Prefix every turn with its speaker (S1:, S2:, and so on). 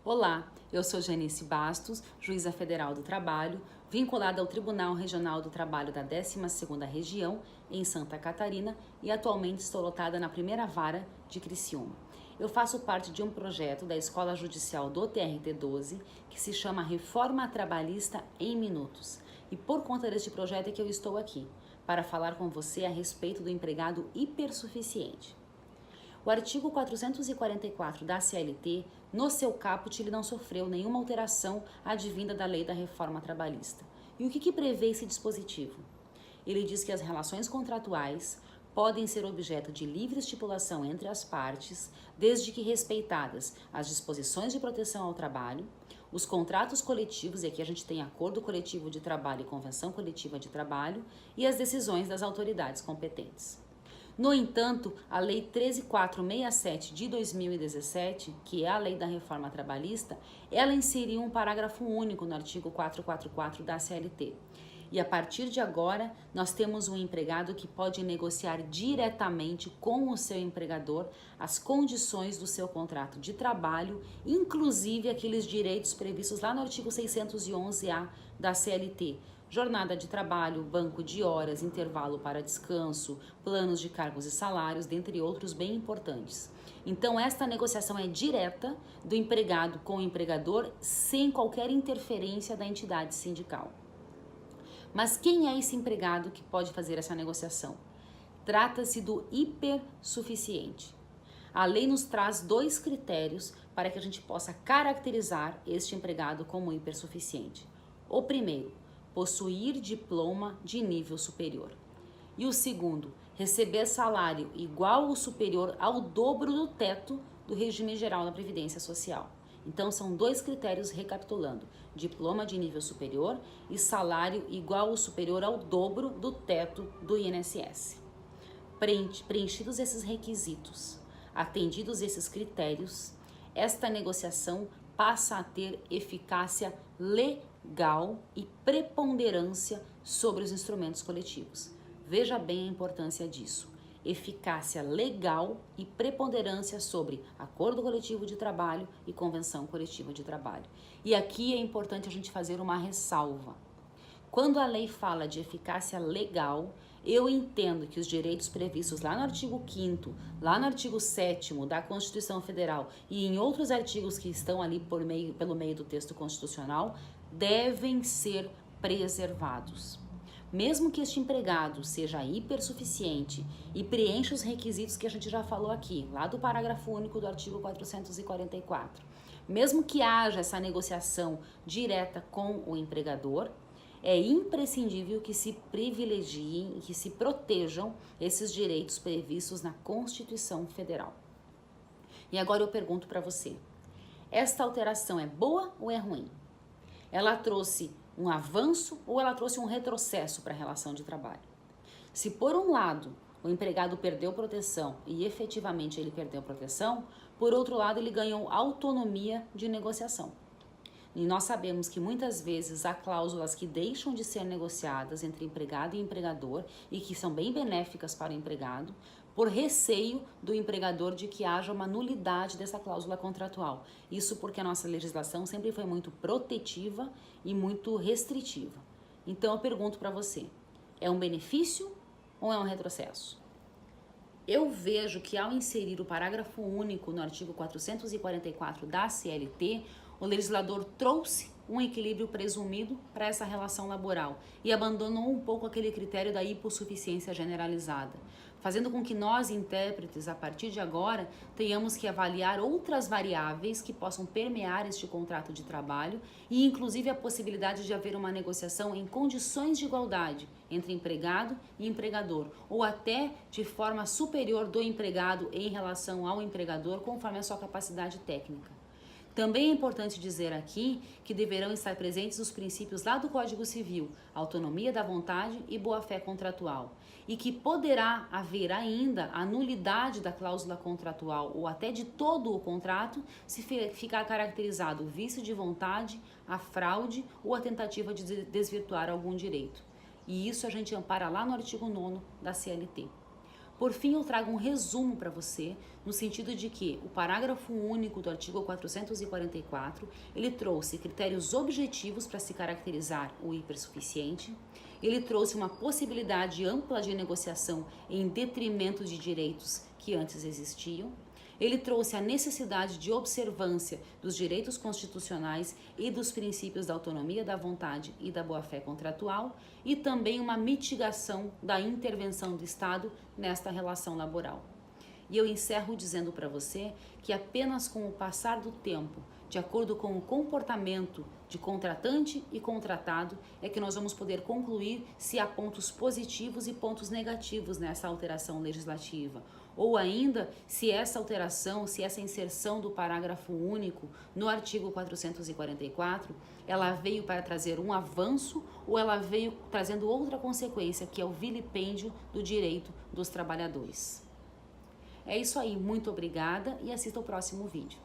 S1: Olá, eu sou Janice Bastos, juíza federal do trabalho, vinculada ao Tribunal Regional do Trabalho da 12ª Região, em Santa Catarina, e atualmente estou lotada na primeira vara de Criciúma. Eu faço parte de um projeto da Escola Judicial do TRT12 que se chama Reforma Trabalhista em Minutos. E por conta deste projeto é que eu estou aqui, para falar com você a respeito do empregado hipersuficiente. O artigo 444 da CLT, no seu caput, ele não sofreu nenhuma alteração advinda da Lei da Reforma Trabalhista. E o que prevê esse dispositivo? Ele diz que as relações contratuais podem ser objeto de livre estipulação entre as partes, desde que respeitadas as disposições de proteção ao trabalho, os contratos coletivos, e aqui a gente tem acordo coletivo de trabalho e convenção coletiva de trabalho, e as decisões das autoridades competentes. No entanto, a Lei 13.467 de 2017, que é a Lei da Reforma Trabalhista, ela inseriu um parágrafo único no artigo 444 da CLT. E a partir de agora, nós temos um empregado que pode negociar diretamente com o seu empregador as condições do seu contrato de trabalho, inclusive aqueles direitos previstos lá no artigo 611-A da CLT. Jornada de trabalho, banco de horas, intervalo para descanso, planos de cargos e salários, dentre outros bem importantes. Então, esta negociação é direta do empregado com o empregador, sem qualquer interferência da entidade sindical. Mas quem é esse empregado que pode fazer essa negociação? Trata-se do hipersuficiente. A lei nos traz dois critérios para que a gente possa caracterizar este empregado como hipersuficiente. O primeiro, possuir diploma de nível superior. E o segundo, receber salário igual ou superior ao dobro do teto do regime geral da Previdência Social. Então, são dois critérios recapitulando: diploma de nível superior e salário igual ou superior ao dobro do teto do INSS. Preenchidos esses requisitos, atendidos esses critérios, esta negociação passa a ter eficácia legal e preponderância sobre os instrumentos coletivos. Veja bem a importância disso. Eficácia legal e preponderância sobre acordo coletivo de trabalho e convenção coletiva de trabalho. E aqui é importante a gente fazer uma ressalva. Quando a lei fala de eficácia legal, eu entendo que os direitos previstos lá no artigo 5º, lá no artigo 7º da Constituição Federal e em outros artigos que estão ali pelo meio do texto constitucional, devem ser preservados. Mesmo que este empregado seja hipersuficiente e preencha os requisitos que a gente já falou aqui, lá do parágrafo único do artigo 444, mesmo que haja essa negociação direta com o empregador, é imprescindível que se privilegiem e que se protejam esses direitos previstos na Constituição Federal. E agora eu pergunto para você, esta alteração é boa ou é ruim? Ela trouxe um avanço ou ela trouxe um retrocesso para a relação de trabalho? Se por um lado o empregado perdeu proteção e efetivamente ele perdeu proteção, por outro lado ele ganhou autonomia de negociação. E nós sabemos que muitas vezes há cláusulas que deixam de ser negociadas entre empregado e empregador e que são bem benéficas para o empregado, por receio do empregador de que haja uma nulidade dessa cláusula contratual. Isso porque a nossa legislação sempre foi muito protetiva e muito restritiva. Então eu pergunto para você, é um benefício ou é um retrocesso? Eu vejo que ao inserir o parágrafo único no artigo 444 da CLT, o legislador trouxe um equilíbrio presumido para essa relação laboral e abandonou um pouco aquele critério da hipossuficiência generalizada, fazendo com que nós, intérpretes, a partir de agora, tenhamos que avaliar outras variáveis que possam permear este contrato de trabalho e, inclusive, a possibilidade de haver uma negociação em condições de igualdade entre empregado e empregador, ou até de forma superior do empregado em relação ao empregador, conforme a sua capacidade técnica. Também é importante dizer aqui que deverão estar presentes os princípios lá do Código Civil, autonomia da vontade e boa-fé contratual, e que poderá haver ainda a nulidade da cláusula contratual ou até de todo o contrato se ficar caracterizado o vício de vontade, a fraude ou a tentativa de desvirtuar algum direito. E isso a gente ampara lá no artigo 9º da CLT. Por fim, eu trago um resumo para você, no sentido de que o parágrafo único do artigo 444, ele trouxe critérios objetivos para se caracterizar o hipersuficiente, ele trouxe uma possibilidade ampla de negociação em detrimento de direitos que antes existiam, ele trouxe a necessidade de observância dos direitos constitucionais e dos princípios da autonomia da vontade e da boa-fé contratual e também uma mitigação da intervenção do Estado nesta relação laboral. E eu encerro dizendo para você que apenas com o passar do tempo, de acordo com o comportamento de contratante e contratado, é que nós vamos poder concluir se há pontos positivos e pontos negativos nessa alteração legislativa, ou ainda se essa alteração, se essa inserção do parágrafo único no artigo 444, ela veio para trazer um avanço ou ela veio trazendo outra consequência, que é o vilipêndio do direito dos trabalhadores. É isso aí, muito obrigada e assista o próximo vídeo.